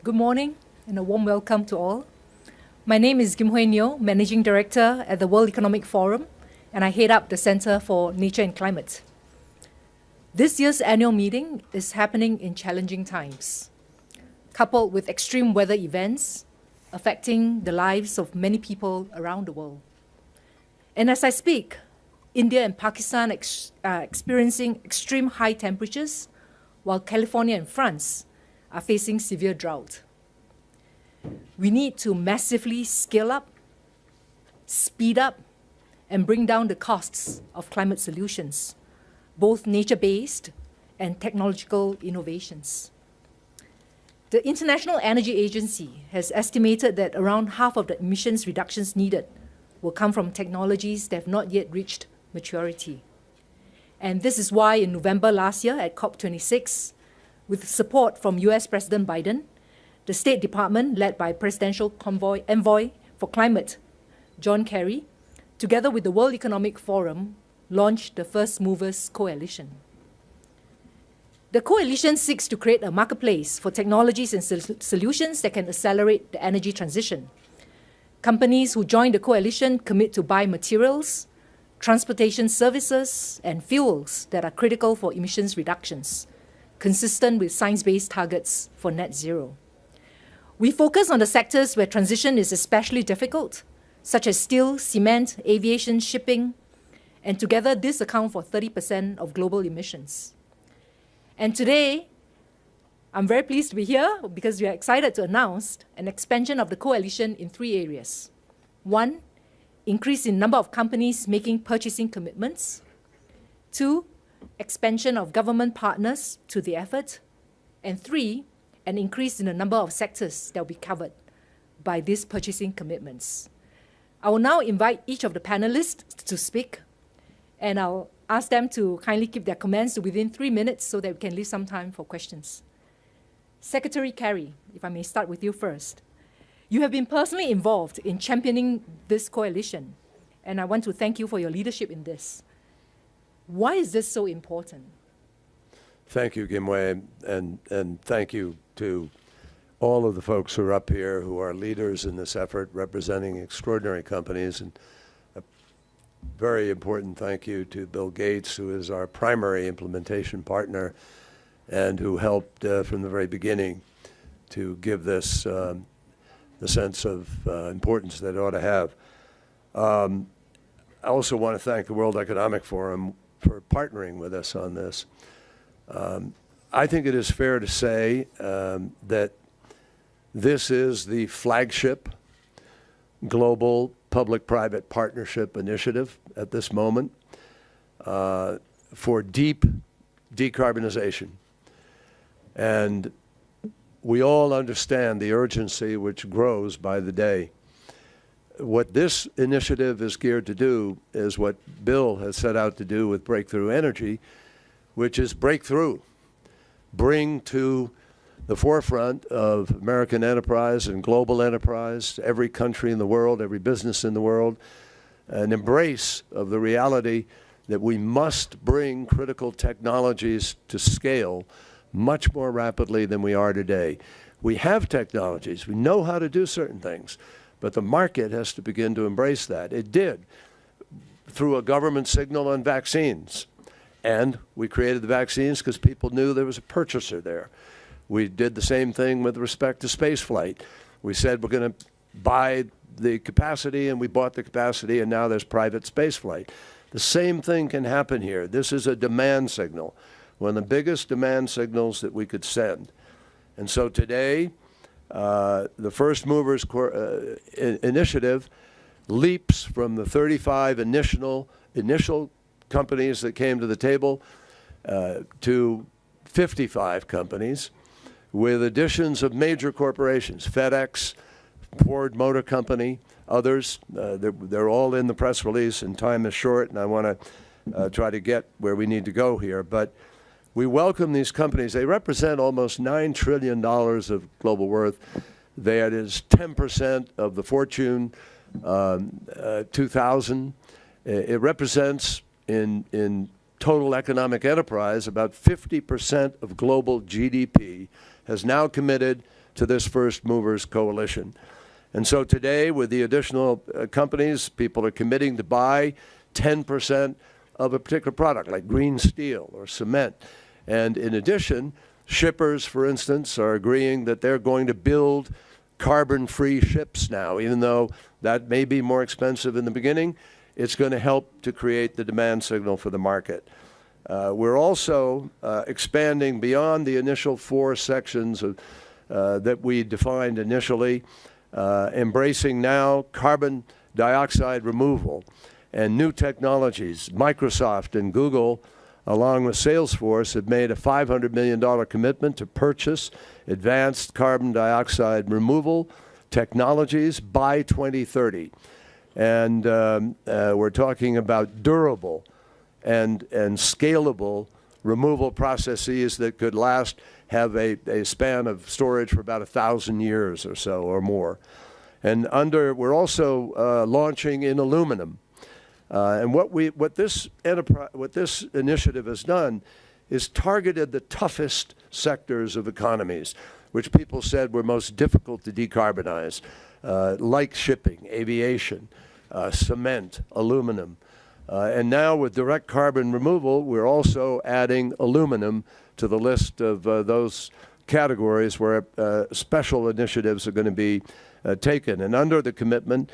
Good morning and a warm welcome to all. My name is Kim Hui Neo, Managing Director at the World Economic Forum, and I head up the Center for Nature and Climate. This year's annual meeting is happening in challenging times, coupled with extreme weather events affecting the lives of many people around the world. And as I speak, India and Pakistan are experiencing extreme high temperatures, while California and France are facing severe drought. We need to massively scale up, speed up, and bring down the costs of climate solutions, both nature-based and technological innovations. The International Energy Agency has estimated that around half of the emissions reductions needed will come from technologies that have not yet reached maturity. And this is why in November last year at COP26, with support from US President Biden, the State Department, led by Presidential Envoy for Climate, John Kerry, together with the World Economic Forum, launched the First Movers Coalition. The coalition seeks to create a marketplace for technologies and solutions that can accelerate the energy transition. Companies who join the coalition commit to buy materials, transportation services, and fuels that are critical for emissions reductions, consistent with science-based targets for net zero. We focus on the sectors where transition is especially difficult, such as steel, cement, aviation, shipping, and together this accounts for 30% of global emissions. And today, I'm very pleased to be here because we are excited to announce an expansion of the coalition in 3 areas. 1, increase in number of companies making purchasing commitments. 2, expansion of government partners to the effort. And 3, an increase in the number of sectors that will be covered by these purchasing commitments. I will now invite each of the panelists to speak, and I'll ask them to kindly keep their comments to within 3 minutes so that we can leave some time for questions. Secretary Kerry, if I may start with you first. You have been personally involved in championing this coalition, and I want to thank you for your leadership in this. Why is this so important? Thank you, Gimwei, and thank you to all of the folks who are up here who are leaders in this effort, representing extraordinary companies. And a very important thank you to Bill Gates, who is our primary implementation partner and who helped from the very beginning to give this the sense of importance that it ought to have. I also want to thank the World Economic Forum for partnering with us on this. I think it is fair to say that this is the flagship global public-private partnership initiative at this moment for deep decarbonization. And we all understand the urgency which grows by the day. What this initiative is geared to do is what Bill has set out to do with Breakthrough Energy, which is breakthrough, bring to the forefront of American enterprise and global enterprise, every country in the world, every business in the world, an embrace of the reality that we must bring critical technologies to scale much more rapidly than we are today. We have technologies, we know how to do certain things, but the market has to begin to embrace that. It did through a government signal on vaccines. And we created the vaccines because people knew there was a purchaser there. We did the same thing with respect to space flight. We said we're going to buy the capacity, and we bought the capacity, and now there's private space flight. The same thing can happen here. This is a demand signal, one of the biggest demand signals that we could send. And so today, the First Movers Initiative leaps from the 35 initial companies that came to the table to 55 companies, with additions of major corporations, FedEx, Ford Motor Company, others. They're all in the press release, and time is short, and I want to try to get where we need to go here. But we welcome these companies. They represent almost $9 trillion of global worth. That is 10% of the Fortune 2000. It represents in total economic enterprise about 50% of global GDP has now committed to this First Movers Coalition. And so today, with the additional companies, people are committing to buy 10% of a particular product, like green steel or cement. And in addition, shippers, for instance, are agreeing that they're going to build carbon-free ships now. Even though that may be more expensive in the beginning, it's going to help to create the demand signal for the market. We're also expanding beyond the initial 4 sections that we defined initially, embracing now carbon dioxide removal and new technologies. Microsoft and Google, along with Salesforce, have made a $500 million commitment to purchase advanced carbon dioxide removal technologies by 2030. And we're talking about durable and scalable removal processes that could have a span of storage for about 1,000 years or so or more. And we're also launching in aluminum. And what this initiative has done is targeted the toughest sectors of economies, which people said were most difficult to decarbonize, like shipping, aviation, cement, aluminum. And now with direct carbon removal, we're also adding aluminum to the list of those categories where special initiatives are going to be taken. And under the commitment,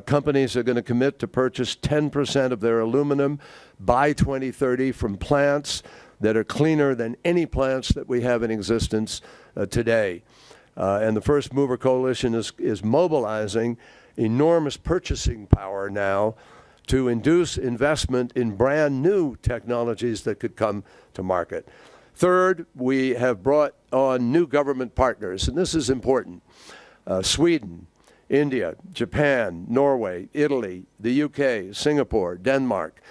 companies are going to commit to purchase 10% of their aluminum by 2030 from plants that are cleaner than any plants that we have in existence today. And the First Mover Coalition is mobilizing enormous purchasing power now to induce investment in brand new technologies that could come to market. Third, we have brought on new government partners, and this is important. Sweden, India, Japan, Norway, Italy, the UK, Singapore, Denmark,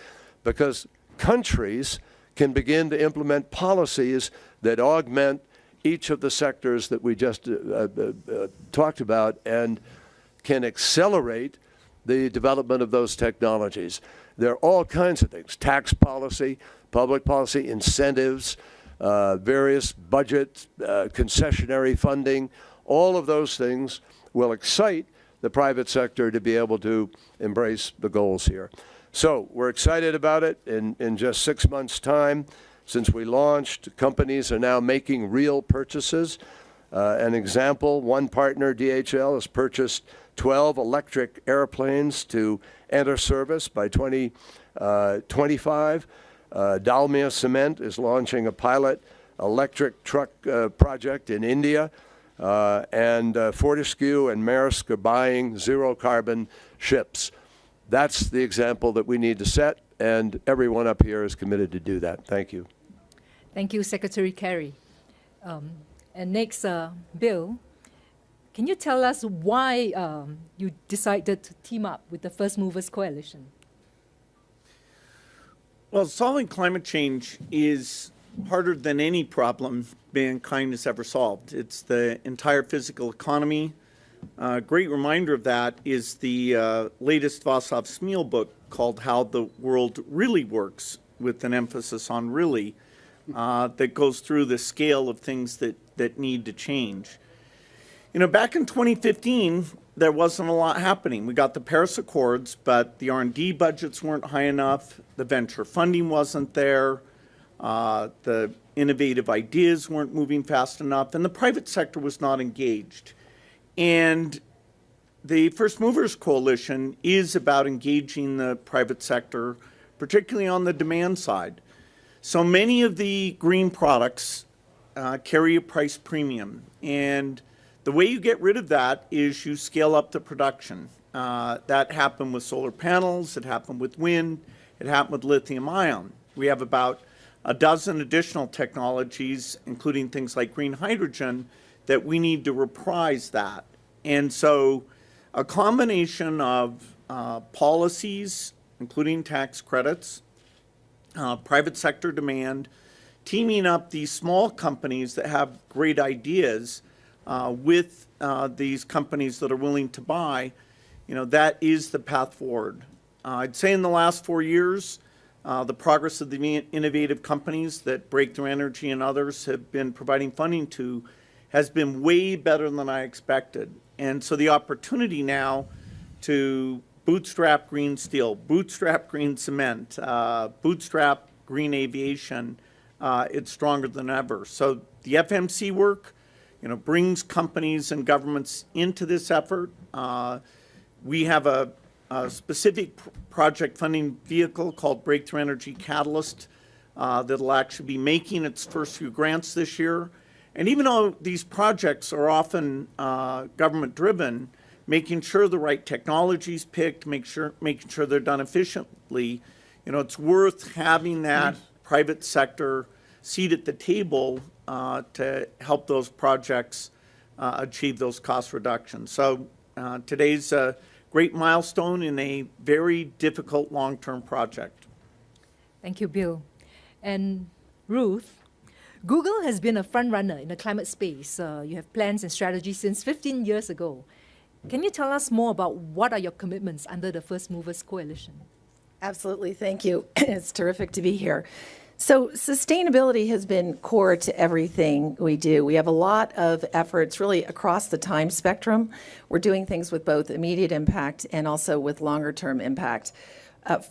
because countries can begin to implement policies that augment each of the sectors that we just talked about and can accelerate the development of those technologies. There are all kinds of things: tax policy, public policy, incentives, various budget, concessionary funding. All of those things will excite the private sector to be able to embrace the goals here. So we're excited about it. In just 6 months' time since we launched, companies are now making real purchases. An example, one partner, DHL, has purchased 12 electric airplanes to enter service by 2025. Dalmia Cement is launching a pilot electric truck project in India. And Fortescue and Maersk are buying zero-carbon ships. That's the example that we need to set, and everyone up here is committed to do that. Thank you. Thank you, Secretary Kerry. And next, Bill, can you tell us why you decided to team up with the First Movers Coalition? Well, solving climate change is harder than any problem mankind has ever solved. It's the entire physical economy. A great reminder of that is the latest Václav Smil book called How the World Really Works, with an emphasis on really, that goes through the scale of things that need to change. You know, back in 2015, there wasn't a lot happening. We got the Paris Accords, but the R&D budgets weren't high enough. The venture funding wasn't there. The innovative ideas weren't moving fast enough, and the private sector was not engaged. And the First Movers Coalition is about engaging the private sector, particularly on the demand side. So many of the green products carry a price premium, and the way you get rid of that is you scale up the production. That happened with solar panels, it happened with wind, it happened with lithium ion. We have about a dozen additional technologies, including things like green hydrogen, that we need to reprise that. And so a combination of policies, including tax credits, private sector demand, teaming up these small companies that have great ideas with these companies that are willing to buy, you know, that is the path forward. I'd say in the last 4 years, the progress of the innovative companies that Breakthrough Energy and others have been providing funding to has been way better than I expected. And so the opportunity now to bootstrap green steel, bootstrap green cement, bootstrap green aviation, it's stronger than ever. So the FMC work, brings companies and governments into this effort. We have a specific project funding vehicle called Breakthrough Energy Catalyst that'll actually be making its first few grants this year. And even though these projects are often government-driven, making sure the right technology is picked, making sure they're done efficiently, it's worth having that private sector seat at the table to help those projects achieve those cost reductions. So today's a great milestone in a very difficult long-term project. Thank you, Bill. And Ruth, Google has been a front runner in the climate space. You have plans and strategies since 15 years ago. Can you tell us more about what are your commitments under the First Movers Coalition? Absolutely, thank you. It's terrific to be here. So sustainability has been core to everything we do. We have a lot of efforts really across the time spectrum. We're doing things with both immediate impact and also with longer term impact.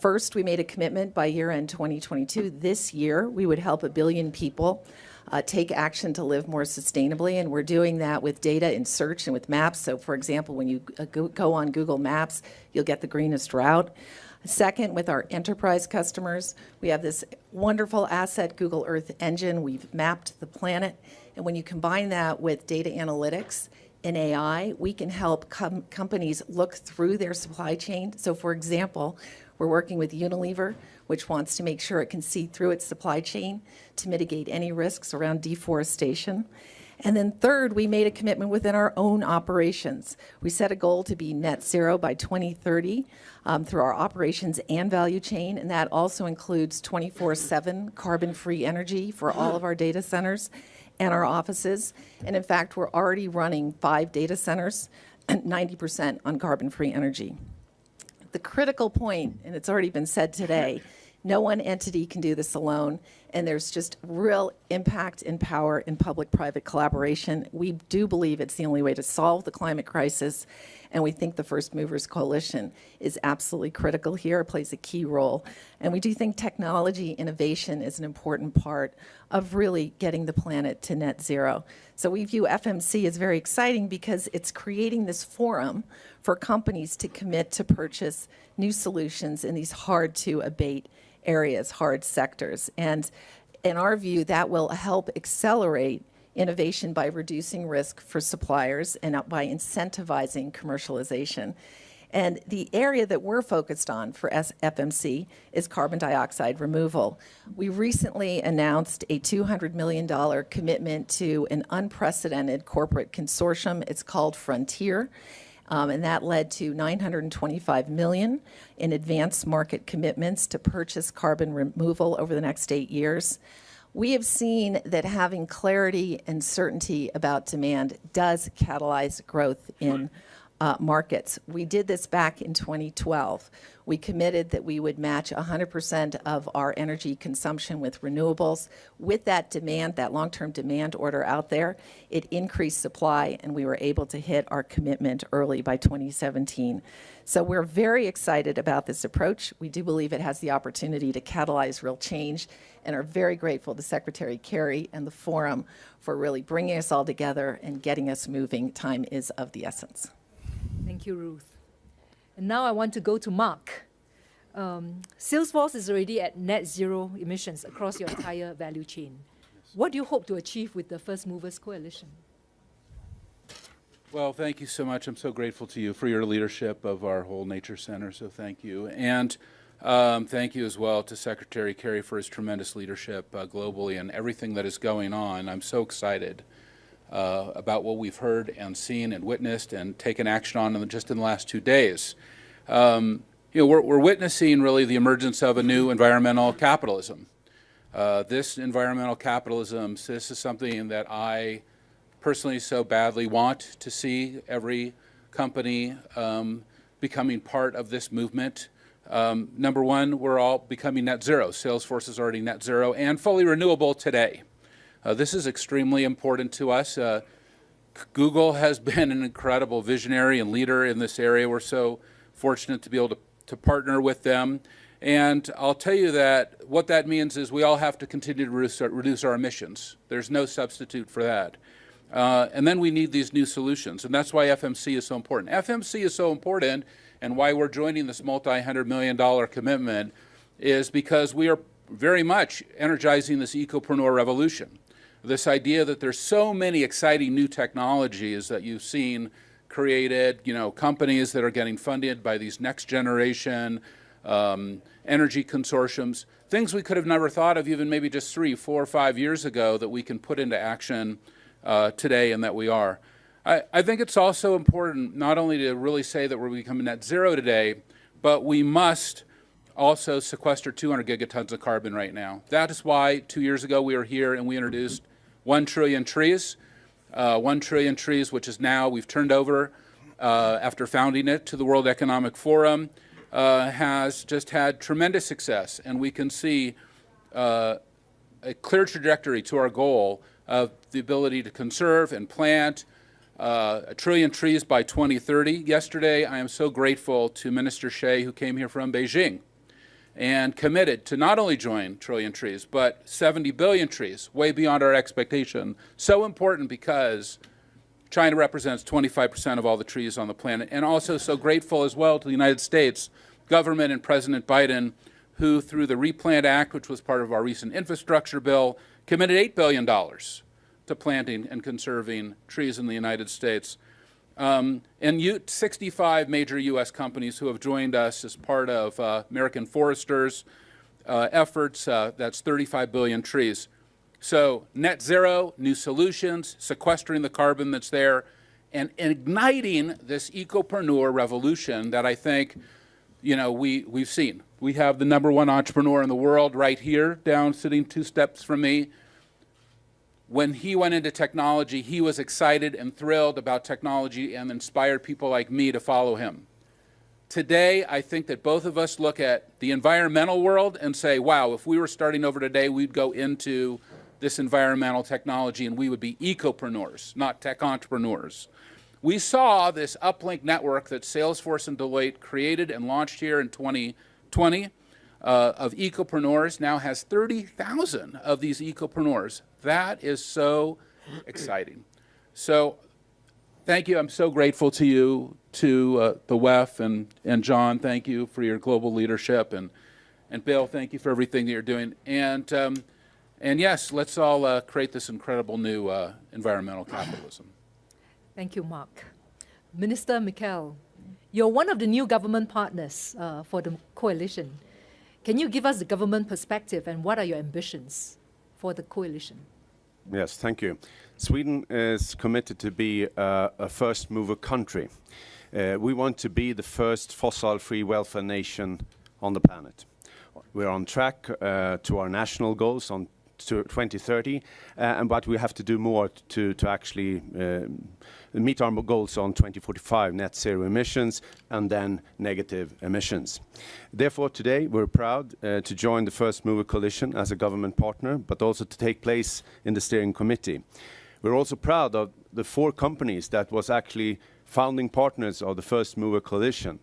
First, we made a commitment by year-end 2022. This year, we would help 1 billion people take action to live more sustainably, and we're doing that with data in search and with maps. So, for example, when you go on Google Maps, you'll get the greenest route. Second, with our enterprise customers, we have this wonderful asset, Google Earth Engine. We've mapped the planet, and when you combine that with data analytics and AI, we can help companies look through their supply chain. So, for example, we're working with Unilever, which wants to make sure it can see through its supply chain to mitigate any risks around deforestation. And then third, we made a commitment within our own operations. We set a goal to be net zero by 2030 through our operations and value chain, and that also includes 24/7 carbon-free energy for all of our data centers and our offices. And in fact, we're already running 5 data centers, 90% on carbon-free energy. The critical point, and it's already been said today, no one entity can do this alone, and there's just real impact and power in public-private collaboration. We do believe it's the only way to solve the climate crisis, and we think the First Movers Coalition is absolutely critical here, it plays a key role. And we do think technology innovation is an important part of really getting the planet to net zero. So we view FMC as very exciting because it's creating this forum for companies to commit to purchase new solutions in these hard-to-abate areas, hard sectors. And in our view, that will help accelerate innovation by reducing risk for suppliers and by incentivizing commercialization. And the area that we're focused on for FMC is carbon dioxide removal. We recently announced a $200 million commitment to an unprecedented corporate consortium. It's called Frontier. And that led to $925 million in advanced market commitments to purchase carbon removal over the next 8 years. We have seen that having clarity and certainty about demand does catalyze growth in markets. We did this back in 2012. We committed that we would match 100% of our energy consumption with renewables. With that demand, that long-term demand order out there, it increased supply, and we were able to hit our commitment early by 2017. So we're very excited about this approach. We do believe it has the opportunity to catalyze real change, and are very grateful to Secretary Kerry and the Forum for really bringing us all together and getting us moving. Time is of the essence. Thank you, Ruth. And now I want to go to Mark. Salesforce is already at net zero emissions across your entire value chain. What do you hope to achieve with the First Movers Coalition? Well, thank you so much. I'm so grateful to you for your leadership of our whole Nature Center, so thank you. And thank you as well to Secretary Kerry for his tremendous leadership globally and everything that is going on. I'm so excited about what we've heard and seen and witnessed and taken action on just in the last 2 days. We're witnessing really the emergence of a new environmental capitalism. This environmental capitalism, this is something that I personally so badly want to see every company becoming part of this movement. Number one, we're all becoming net zero. Salesforce is already net zero and fully renewable today. This is extremely important to us. Google has been an incredible visionary and leader in this area. We're so fortunate to be able to partner with them. And I'll tell you that what that means is we all have to continue to reduce our emissions. There's no substitute for that. And then we need these new solutions. And that's why FMC is so important. FMC is so important, and why we're joining this multi-$100 million commitment is because we are very much energizing this ecopreneur revolution. This idea that there's so many exciting new technologies that you've seen created, companies that are getting funded by these next generation energy consortiums, things we could have never thought of even maybe just 3, 4, 5 years ago that we can put into action today, and that we are. I think it's also important not only to really say that we're becoming net zero today, but we must also sequester 200 gigatons of carbon right now. That is why 2 years ago we were here and we introduced 1 trillion trees. 1 trillion trees, which is now we've turned over after founding it to the World Economic Forum, has just had tremendous success, and we can see a clear trajectory to our goal of the ability to conserve and plant 1 trillion trees by 2030. Yesterday, I am so grateful to Minister Shea, who came here from Beijing and committed to not only join trillion trees, but 70 billion trees, way beyond our expectation. So important because China represents 25% of all the trees on the planet, and also so grateful as well to the United States government and President Biden, who through the Replant Act, which was part of our recent infrastructure bill, committed $8 billion to planting and conserving trees in the United States. And 65 major U.S. companies who have joined us as part of American Foresters efforts, that's 35 billion trees. So net zero, new solutions, sequestering the carbon that's there, and igniting this ecopreneur revolution that I think, we've seen. We have the #1 entrepreneur in the world right here, sitting 2 steps from me. When he went into technology, he was excited and thrilled about technology and inspired people like me to follow him. Today, I think that both of us look at the environmental world and say, wow, if we were starting over today, we'd go into this environmental technology and we would be ecopreneurs, not tech entrepreneurs. We saw this uplink network that Salesforce and Deloitte created and launched here in 2020 of ecopreneurs, now has 30,000 of these ecopreneurs. That is so exciting. So thank you. I'm so grateful to you, to the WEF, and John, thank you for your global leadership. And Bill, thank you for everything that you're doing. And yes, let's all create this incredible new environmental capitalism. Thank you, Mark. Minister Mikkel, you're one of the new government partners for the coalition. Can you give us the government perspective and what are your ambitions for the coalition? Yes, thank you. Sweden is committed to be a first mover country. We want to be the first fossil-free welfare nation on the planet. We're on track to our national goals on 2030, but we have to do more to actually meet our goals on 2045, net zero emissions, and then negative emissions. Therefore, today we're proud to join the First Mover Coalition as a government partner, but also to take place in the steering committee. We're also proud of the 4 companies that was actually founding partners of the First Mover Coalition.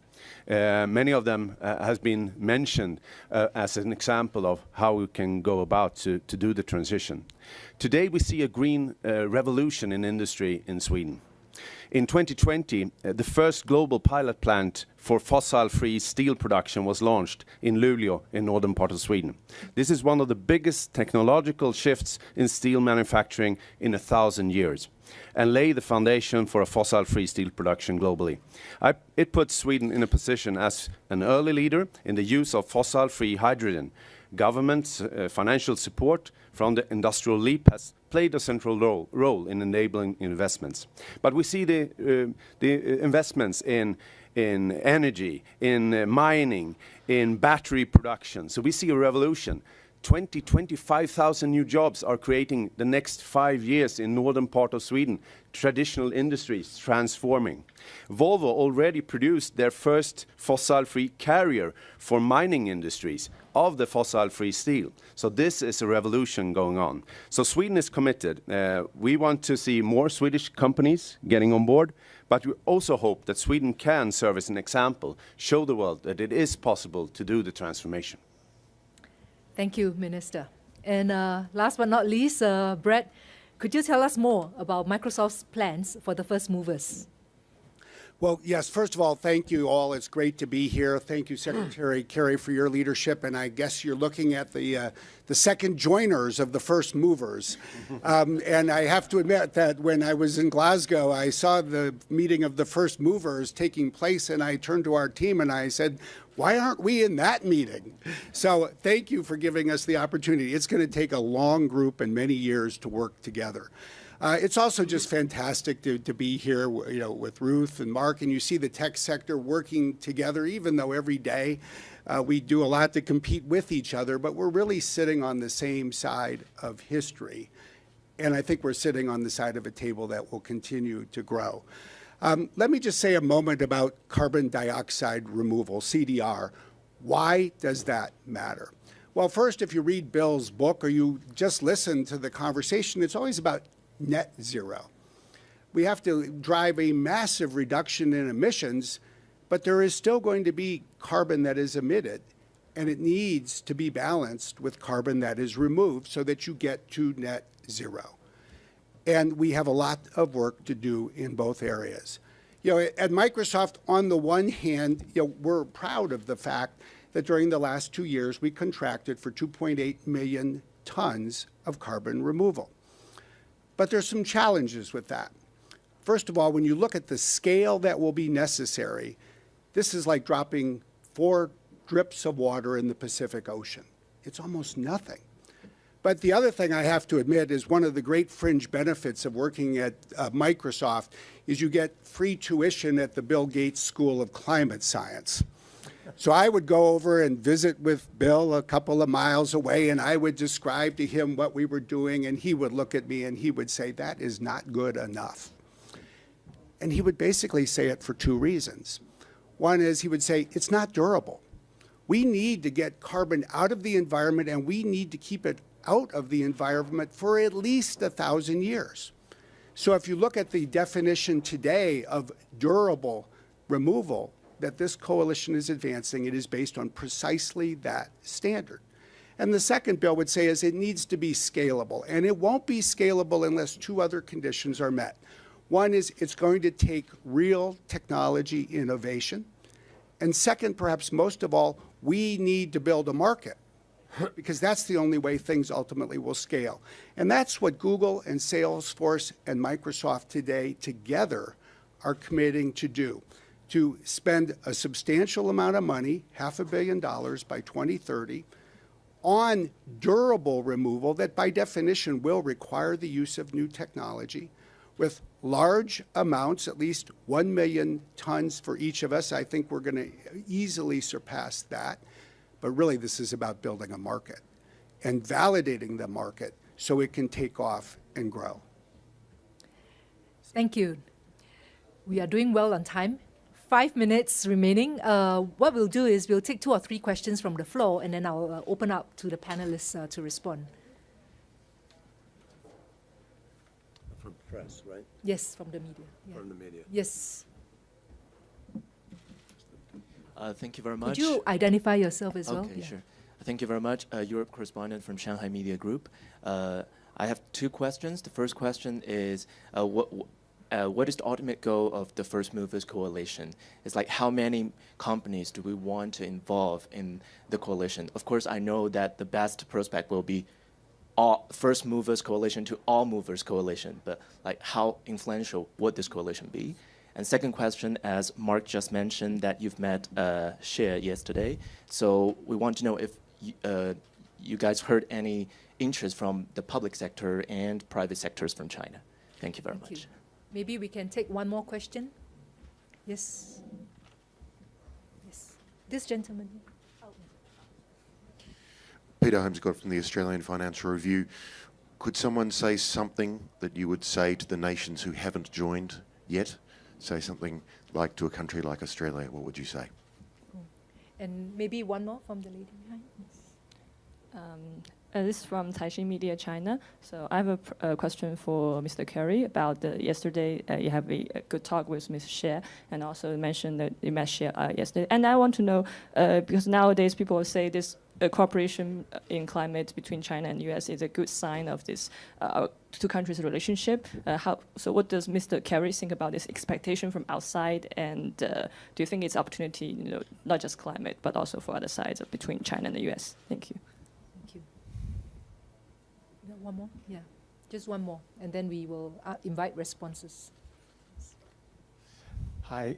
Many of them has been mentioned as an example of how we can go about to do the transition. Today we see a green revolution in industry in Sweden. In 2020, the first global pilot plant for fossil-free steel production was launched in Luleå in northern part of Sweden. This is one of the biggest technological shifts in steel manufacturing in 1,000 years, and lay the foundation for a fossil-free steel production globally. It puts Sweden in a position as an early leader in the use of fossil-free hydrogen. Government's financial support from the Industrial Leap has played a central role in enabling investments. But we see the investments in energy, in mining, in battery production. So we see a revolution. 25,000 new jobs are creating the next 5 years in northern part of Sweden. Traditional industries transforming. Volvo already produced their first fossil-free carrier for mining industries. of the fossil-free steel. So this is a revolution going on. So Sweden is committed. We want to see more Swedish companies getting on board, but we also hope that Sweden can serve as an example, show the world that it is possible to do the transformation. Thank you, Minister. And last but not least, Brett, could you tell us more about Microsoft's plans for the first movers? Well, yes, first of all, thank you all. It's great to be here. Thank you, Secretary Kerry, for your leadership. And I guess you're looking at the second joiners of the first movers. And I have to admit that when I was in Glasgow, I saw the meeting of the first movers taking place, and I turned to our team and I said, why aren't we in that meeting? So thank you for giving us the opportunity. It's going to take a long group and many years to work together. It's also just fantastic to be here, with Ruth and Mark, and you see the tech sector working together, even though every day we do a lot to compete with each other, but we're really sitting on the same side of history. And I think we're sitting on the side of a table that will continue to grow. Let me just say a moment about carbon dioxide removal, CDR. Why does that matter? Well, first, if you read Bill's book or you just listen to the conversation, it's always about net zero. We have to drive a massive reduction in emissions, but there is still going to be carbon that is emitted, and it needs to be balanced with carbon that is removed so that you get to net zero. And we have a lot of work to do in both areas. At Microsoft, on the one hand, we're proud of the fact that during the last 2 years, we contracted for 2.8 million tons of carbon removal. But there's some challenges with that. First of all, when you look at the scale that will be necessary, this is like dropping 4 drips of water in the Pacific Ocean. It's almost nothing. But the other thing I have to admit is one of the great fringe benefits of working at Microsoft is you get free tuition at the Bill Gates School of Climate Science. So I would go over and visit with Bill a couple of miles away, and I would describe to him what we were doing, and he would look at me and he would say, that is not good enough. And he would basically say it for 2 reasons. One is he would say, it's not durable. We need to get carbon out of the environment, and we need to keep it out of the environment for at least 1,000 years. So if you look at the definition today of durable removal that this coalition is advancing, it is based on precisely that standard. And the second bill would say is it needs to be scalable, and it won't be scalable unless 2 other conditions are met. One is it's going to take real technology innovation, and second, perhaps most of all, we need to build a market, because that's the only way things ultimately will scale. And that's what Google and Salesforce and Microsoft today together are committing to do, to spend a substantial amount of money, $500 million by 2030, on durable removal that by definition will require the use of new technology, with large amounts, at least 1 million tons for each of us. I think we're going to easily surpass that. But really, this is about building a market and validating the market so it can take off and grow. Thank you. We are doing well on time. 5 minutes remaining. What we'll do is we'll take 2 or 3 questions from the floor, and then I'll open up to the panelists to respond. From the press, right? Yes, from the media. Yeah. From the media. Yes. Thank you very much. Could you identify yourself as well? Okay, Yeah. sure. Thank you very much. Europe correspondent from Shanghai Media Group. I have 2 questions. The first question is, what is the ultimate goal of the First Movers Coalition? It's like how many companies do we want to involve in the coalition? Of course, I know that the best prospect will be all First Movers Coalition to All Movers Coalition, but like how influential would this coalition be? And second question, as Mark just mentioned, that you've met Xie yesterday. So we want to know if you guys heard any interest from the public sector and private sectors from China. Thank you very much. You. Maybe we can take one more question. Yes. Yes. This gentleman. Peter Holmescott from the Australian Financial Review. Could someone say something that you would say to the nations who haven't joined yet? Say something like to a country like Australia, what would you say? And maybe one more from the lady behind. Yes. This is from Taixing Media China. So I have a question for Mr. Kerry about yesterday. You have a good talk with Ms. Xie, and also mentioned that you met Xie yesterday. And I want to know, because nowadays people say this cooperation in climate between China and US is a good sign of this two countries' relationship. So what does Mr. Kerry think about this expectation from outside? And do you think it's opportunity, not just climate, but also for other sides between China and the US? Thank you. One more? Yeah, just one more, and then we will invite responses. Hi,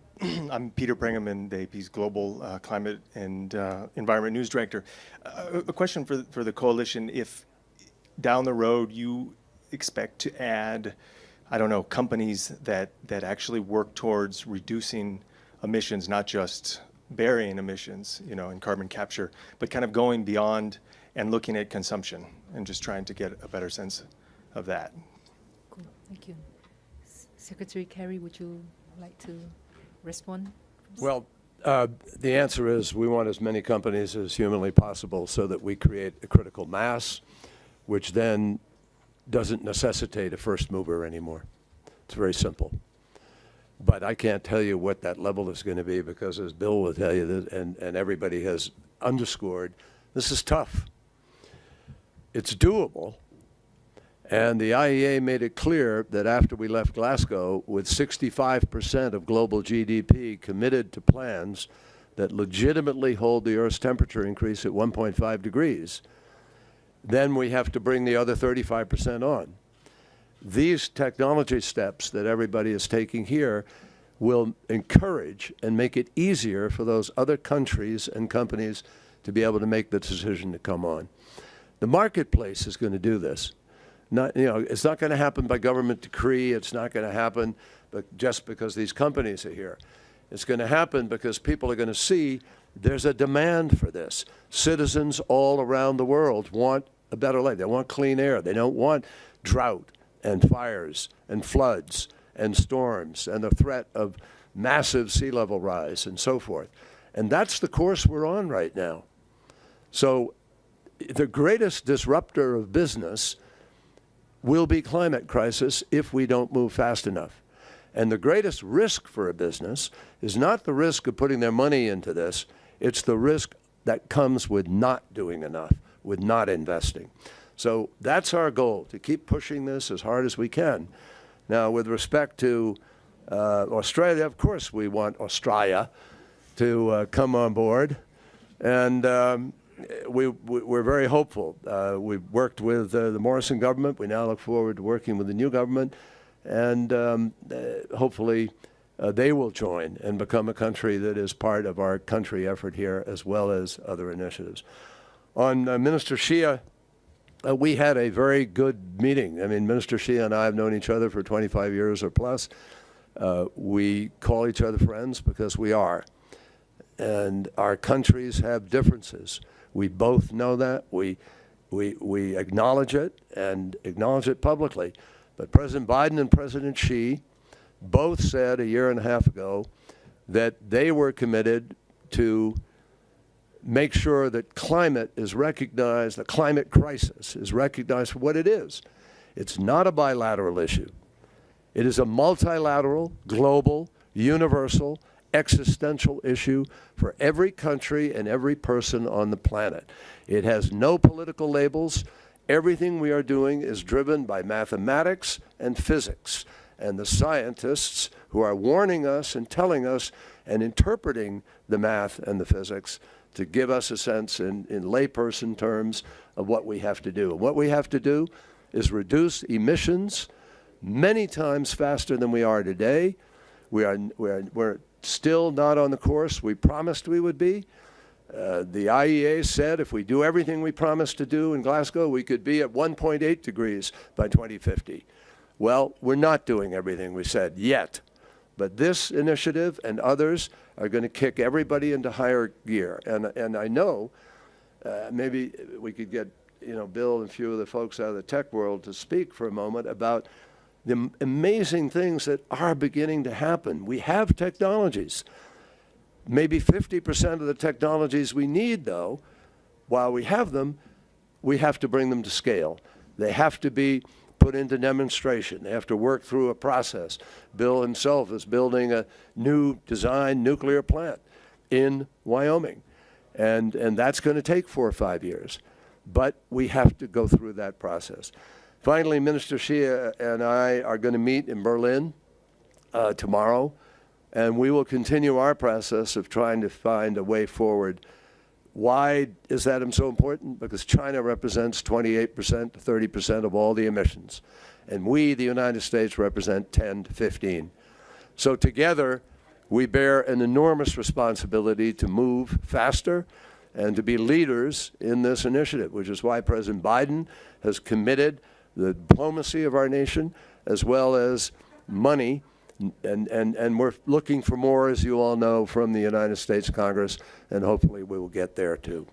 I'm Peter Bringhamman, the AP's Global Climate and Environment News Director. A question for the coalition: if down the road you expect to add, I don't know, companies that actually work towards reducing emissions, not just burying emissions, in carbon capture, but kind of going beyond and looking at consumption and just trying to get a better sense of that. Cool, thank you. Secretary Kerry, would you like to respond? Well, the answer is we want as many companies as humanly possible so that we create a critical mass, which then doesn't necessitate a first mover anymore. It's very simple. But I can't tell you what that level is going to be because, as Bill will tell you, and everybody has underscored, this is tough. It's doable, and the IEA made it clear that after we left Glasgow, with 65% of global GDP committed to plans that legitimately hold the Earth's temperature increase at 1.5 degrees, then we have to bring the other 35% on. These technology steps that everybody is taking here will encourage and make it easier for those other countries and companies to be able to make the decision to come on. The marketplace is going to do this. It's not going to happen by government decree. It's not going to happen just because these companies are here. It's going to happen because people are going to see there's a demand for this. Citizens all around the world want a better life. They want clean air. They don't want drought and fires and floods and storms and the threat of massive sea level rise and so forth. And that's the course we're on right now. So the greatest disruptor of business will be climate crisis if we don't move fast enough. And the greatest risk for a business is not the risk of putting their money into this, it's the risk that comes with not doing enough, with not investing. So that's our goal, to keep pushing this as hard as we can. Now, with respect to Australia, of course we want Australia to come on board. And we're very hopeful. We've worked with the Morrison government. We now look forward to working with the new government. And hopefully they will join and become a country that is part of our country effort here, as well as other initiatives. On Minister Xie, we had a very good meeting. I mean, Minister Xie and I have known each other for 25 years or plus. We call each other friends because we are. And our countries have differences. We both know that. We acknowledge it and acknowledge it publicly. But President Biden and President Xi both said a year and a half ago that they were committed to make sure that climate is recognized, the climate crisis is recognized for what it is. It's not a bilateral issue. It is a multilateral, global, universal, existential issue for every country and every person on the planet. It has no political labels. Everything we are doing is driven by mathematics and physics. And the scientists who are warning us and telling us and interpreting the math and the physics to give us a sense in layperson terms of what we have to do. And what we have to do is reduce emissions many times faster than we are today. We're still not on the course we promised we would be. The IEA said if we do everything we promised to do in Glasgow, we could be at 1.8 degrees by 2050. Well, we're not doing everything we said yet. But this initiative and others are going to kick everybody into higher gear. And I know maybe we could get Bill and a few of the folks out of the tech world to speak for a moment about the amazing things that are beginning to happen. We have technologies. Maybe 50% of the technologies we need, though, while we have them, we have to bring them to scale. They have to be put into demonstration. They have to work through a process. Bill himself is building a new design nuclear plant in Wyoming. And that's going to take 4 or 5 years. But we have to go through that process. Finally, Minister Xi and I are going to meet in Berlin tomorrow, and we will continue our process of trying to find a way forward. Why is that so important? Because China represents 28% to 30% of all the emissions, and we, the United States, represent 10 to 15. So together, we bear an enormous responsibility to move faster and to be leaders in this initiative, which is why President Biden has committed the diplomacy of our nation as well as money. And we're looking for more, as you all know, from the United States Congress, and hopefully we will get there too.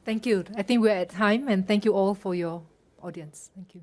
Thank you. I think we're at time, and thank you all for your audience. Thank you.